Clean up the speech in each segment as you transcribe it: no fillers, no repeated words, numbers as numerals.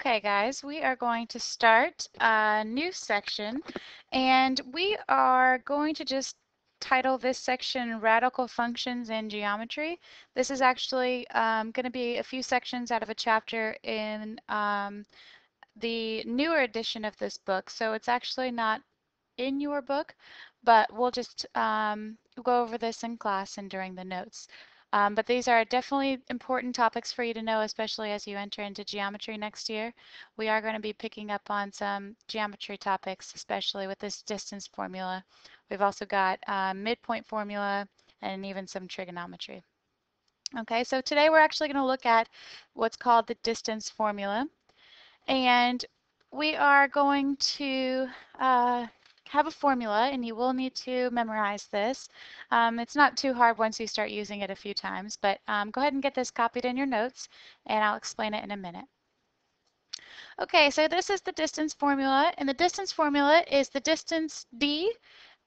Okay, guys, we are going to start a new section, and we are going to just title this section Radical Functions in Geometry. This is actually going to be a few sections out of a chapter in the newer edition of this book, so it's actually not in your book, but we'll just go over this in class and during the notes. But these are definitely important topics for you to know, especially as you enter into geometry next year. We are going to be picking up on some geometry topics, especially with this distance formula. We've also got midpoint formula and even some trigonometry. Okay, so today we're actually going to look at what's called the distance formula. And we are going to have a formula, and you will need to memorize this. It's not too hard once you start using it a few times, but go ahead and get this copied in your notes, and I'll explain it in a minute. Okay, so this is the distance formula, and the distance formula is the distance d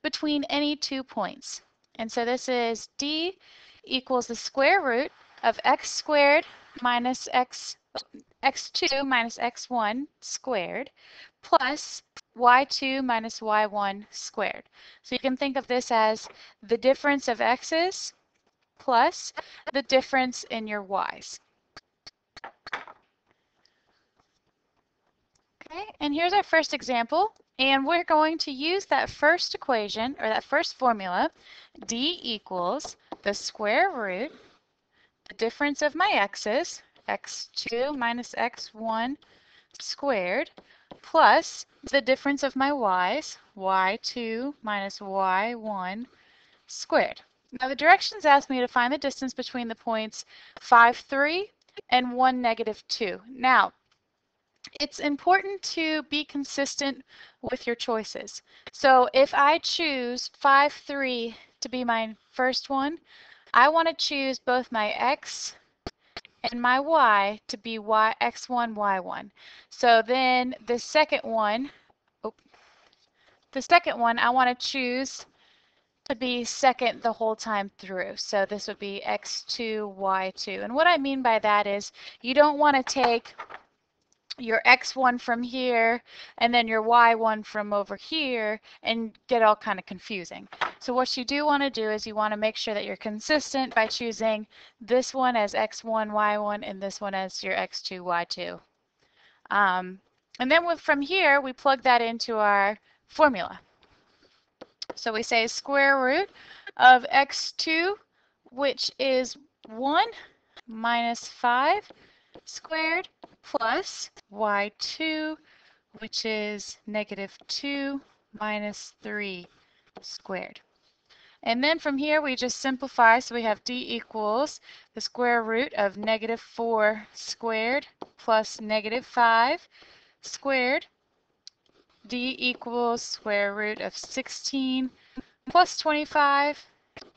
between any 2 points. And so this is d equals the square root of x squared minus x2 minus x1 squared plus y2 minus y1 squared. So you can think of this as the difference of x's plus the difference in your y's. Okay, and here's our first example, and we're going to use that first equation, or that first formula, d equals the square root, the difference of my x's, x2 minus x1 squared, plus the difference of my y's, y2 minus y1 squared. Now the directions ask me to find the distance between the points 5, 3 and 1, negative 2. Now, it's important to be consistent with your choices. So if I choose 5, 3 to be my first one, I want to choose both my x and my y to be x1, y1. So then the second one I want to choose to be second the whole time through. So this would be x2, y2. And what I mean by that is you don't want to take your x1 from here and then your y1 from over here and get all kind of confusing. So what you do want to do is you want to make sure that you're consistent by choosing this one as x1, y1 and this one as your x2, y2. And then from here we plug that into our formula. So we say square root of x2, which is 1 minus 5 squared, plus y2, which is negative 2 minus 3 squared. And then from here we just simplify, so we have d equals the square root of negative 4 squared plus negative 5 squared. D equals square root of 16 plus 25.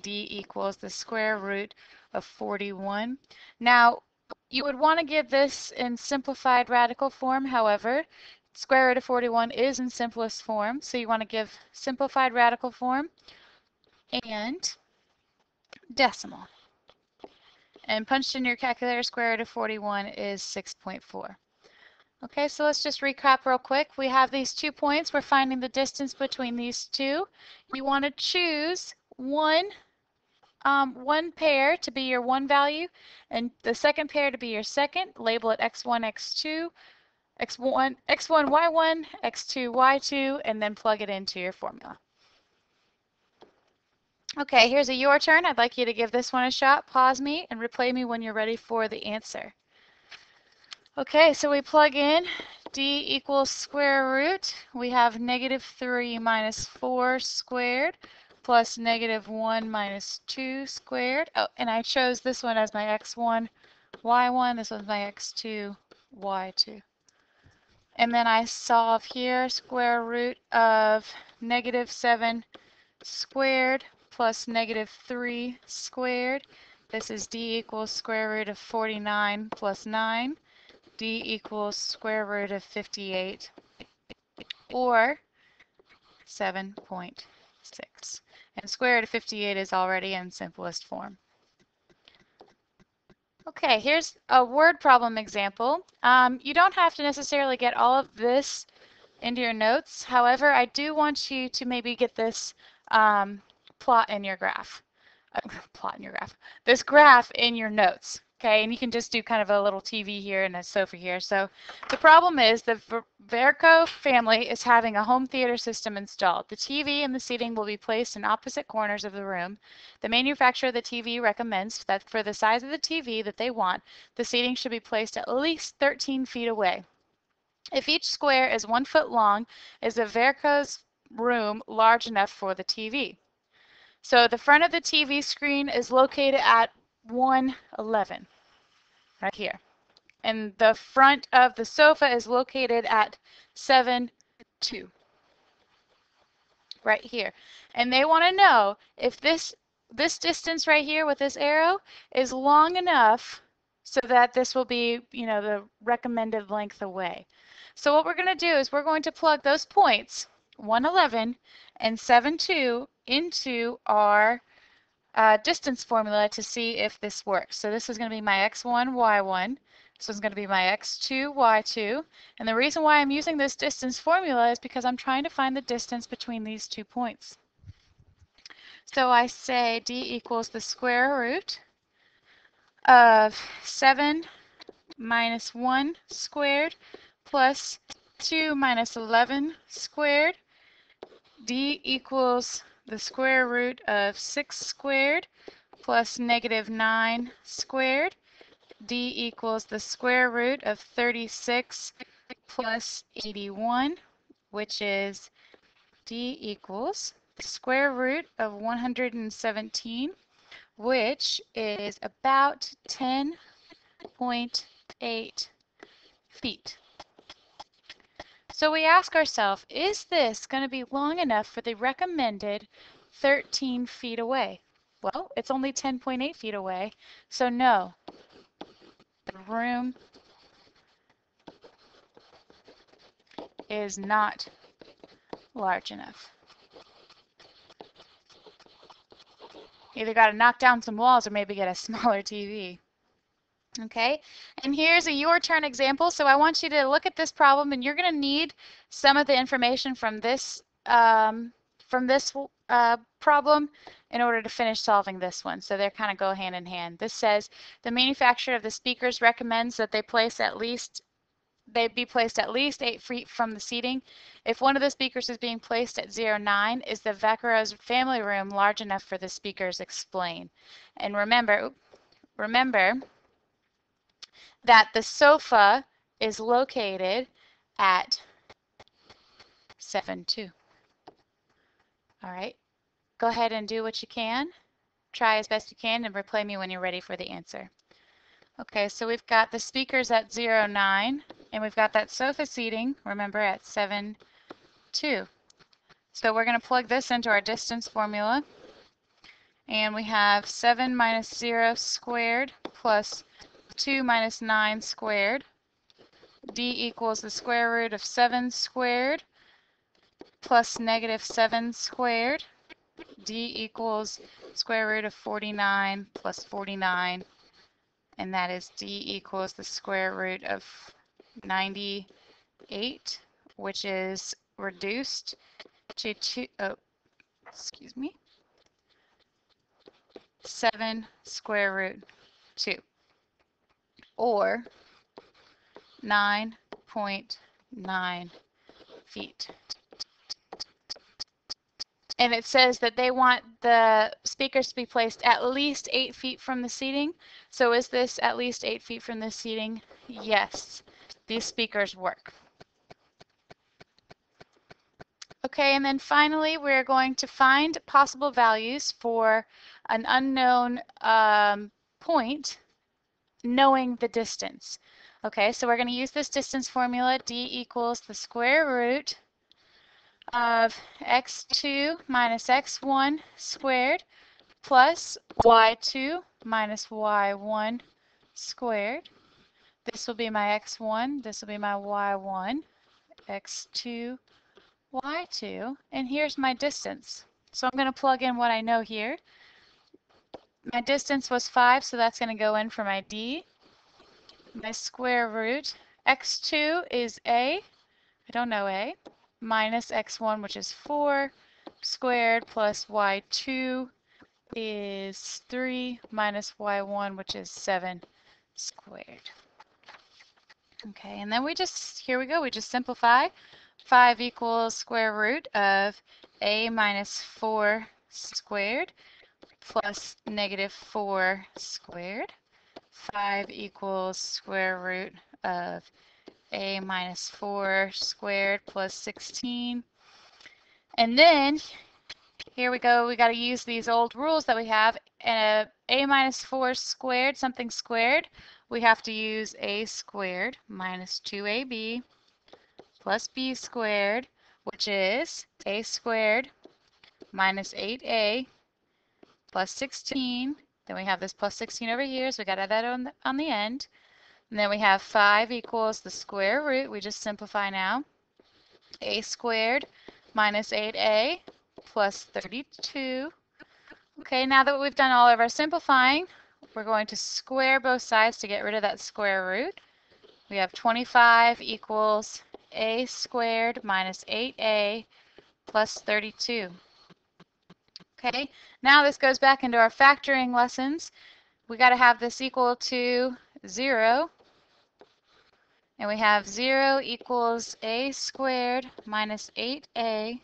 D equals the square root of 41. Now, you would want to give this in simplified radical form. However, square root of 41 is in simplest form, so you want to give simplified radical form and decimal. And punched in your calculator, square root of 41 is 6.4. Okay, so let's just recap real quick. We have these 2 points. We're finding the distance between these two. You want to choose one pair to be your one value and the second pair to be your second. Label it x1, x2, x1, y1, x2, y2, and then plug it into your formula. Okay, here's a your turn. I'd like you to give this one a shot. Pause me and replay me when you're ready for the answer. Okay, so we plug in d equals square root. We have negative 3 minus 4 squared plus negative 1 minus 2 squared. Oh, and I chose this one as my x1, y1. This one's my x2, y2. And then I solve here, square root of negative 7 squared plus negative 3 squared. This is d equals square root of 49 plus 9. D equals square root of 58, or 7.6. And square root of 58 is already in simplest form. Okay, here's a word problem example. You don't have to necessarily get all of this into your notes. However, I do want you to maybe get this plot in your graph. Plot in your graph. This graph in your notes. Okay, and you can just do kind of a little TV here and a sofa here. So the problem is the Verco family is having a home theater system installed. The TV and the seating will be placed in opposite corners of the room. The manufacturer of the TV recommends that for the size of the TV that they want, the seating should be placed at least 13 feet away. If each square is 1 foot long, is the Verco's room large enough for the TV? So the front of the TV screen is located at 111, right here. And the front of the sofa is located at 72, right here. And they want to know if this distance right here with this arrow is long enough so that this will be, the recommended length away. So what we're going to do is we're going to plug those points, 111 and 72, into our distance formula to see if this works. So this is going to be my x1, y1. This is going to be my x2, y2. And the reason why I'm using this distance formula is because I'm trying to find the distance between these 2 points. So I say d equals the square root of 7 minus 1 squared plus 2 minus 11 squared. D equals the square root of 6 squared plus negative 9 squared. D equals the square root of 36 plus 81, which is D equals the square root of 117, which is about 10.8 feet. So we ask ourselves, is this going to be long enough for the recommended 13 feet away? Well, it's only 10.8 feet away, so no, the room is not large enough. Either got to knock down some walls or maybe get a smaller TV. Okay, and here's a your turn example. So I want you to look at this problem, and you're going to need some of the information from this problem in order to finish solving this one. So they kind of go hand in hand. This says the manufacturer of the speakers recommends that they be placed at least 8 feet from the seating. If one of the speakers is being placed at 09, is the Vaccaro's family room large enough for the speakers? Explain. And remember that the sofa is located at 7.2. All right, go ahead and do what you can. Try as best you can and replay me when you're ready for the answer. Okay, so we've got the speakers at 09, and we've got that sofa seating, remember, at 7.2. So we're going to plug this into our distance formula, and we have 7 minus 0 squared plus 2 minus 9 squared. D equals the square root of 7 squared plus negative 7 squared. D equals square root of 49 plus 49, and that is D equals the square root of 98, which is reduced to 7 square root 2, or 9.9 feet. And it says that they want the speakers to be placed at least 8 feet from the seating. So is this at least 8 feet from the seating? Yes, these speakers work. Okay, and then finally we're going to find possible values for an unknown point, knowing the distance. Okay, so we're going to use this distance formula. D equals the square root of x2 minus x1 squared plus y2 minus y1 squared. This will be my x1, this will be my y1, x2, y2, and here's my distance. So I'm going to plug in what I know here. my distance was 5, so that's going to go in for my d. My square root, x2 is a, I don't know a, minus x1, which is 4, squared, plus y2 is 3, minus y1, which is 7 squared. Okay, and then here we go, we just simplify. 5 equals square root of a minus 4 squared plus negative 4 squared. 5 equals square root of a minus 4 squared plus 16. And then here we go, we got to use these old rules that we have. A minus 4 squared, something squared, we have to use a squared minus 2ab plus b squared, which is a squared minus 8a plus 16. Then we have this plus 16 over here, so we got to add that on the end. And then we have 5 equals the square root. We just simplify now. A squared minus 8a plus 32. Okay, now that we've done all of our simplifying, we're going to square both sides to get rid of that square root. We have 25 equals a squared minus 8a plus 32. Okay, now this goes back into our factoring lessons. We got to have this equal to 0. And we have 0 equals a squared minus 8a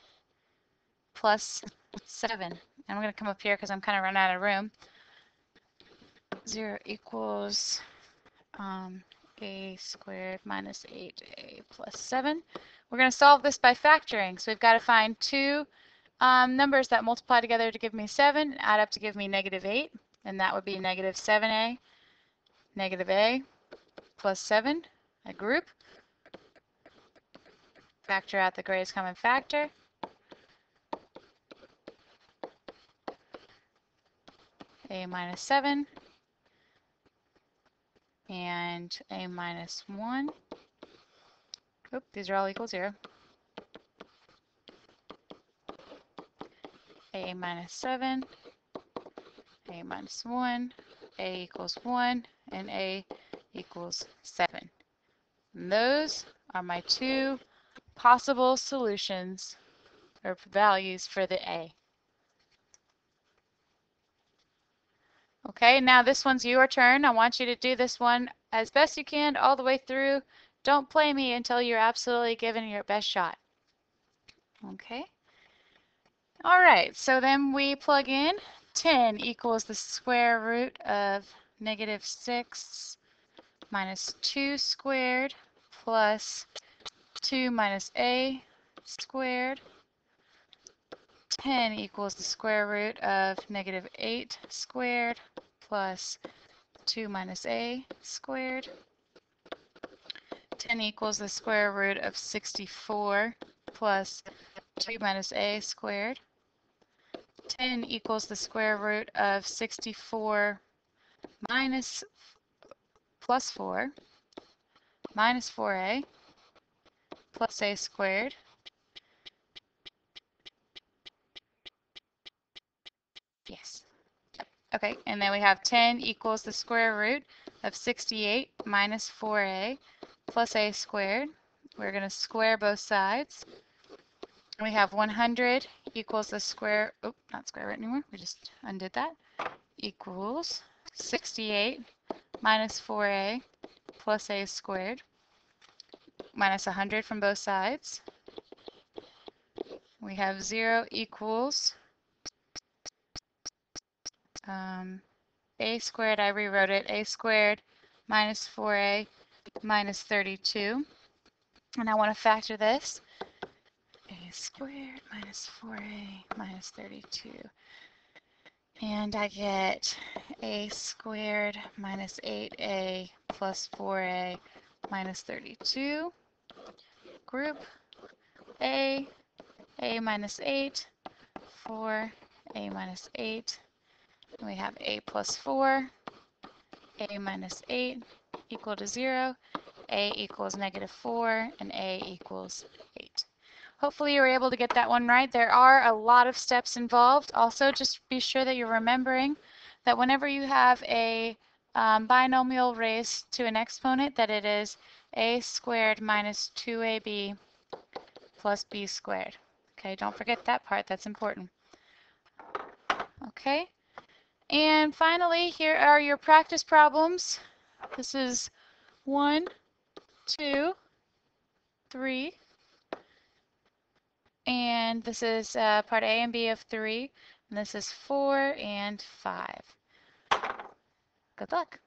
plus 7. And I'm going to come up here because I'm kind of running out of room. 0 equals a squared minus 8a plus 7. We're going to solve this by factoring. So we've got to find two numbers that multiply together to give me 7, add up to give me negative 8. And that would be negative 7a, negative a plus 7, a group. Factor out the greatest common factor. A minus 7 and a minus 1. Oop, these are all equal 0. A minus 7, a minus 1, a equals 1, and a equals 7. And those are my two possible solutions or values for the a. Okay, now this one's your turn. I want you to do this one as best you can all the way through. Don't play me until you're absolutely giving your best shot. Okay. All right, so then we plug in 10 equals the square root of negative 6 minus 2 squared plus 2 minus a squared. 10 equals the square root of negative 8 squared plus 2 minus a squared. 10 equals the square root of 64 plus 2 minus a squared. 10 equals the square root of 64 minus plus 4 minus 4a plus a squared. Yes. Okay, and then we have 10 equals the square root of 68 minus 4a plus a squared. We're going to square both sides. We have 100 equals the square, oh, not square root anymore, we just undid that, equals 68 minus 4a plus a squared minus 100 from both sides. We have 0 equals a squared, I rewrote it, a squared minus 4a minus 32. And I want to factor this. A squared minus 4a minus 32. And I get a squared minus 8a plus 4a minus 32. Group a minus 8, 4, a minus 8. And we have a plus 4, a minus 8 equal to 0, a equals negative 4, and a equals 8. Hopefully you were able to get that one right. There are a lot of steps involved. Also, just be sure that you're remembering that whenever you have a binomial raised to an exponent, that it is a squared minus 2ab plus b squared. Okay, don't forget that part, that's important. Okay, and finally, here are your practice problems. This is 1, 2, 3, and this is part A and B of 3, and this is 4 and 5. Good luck.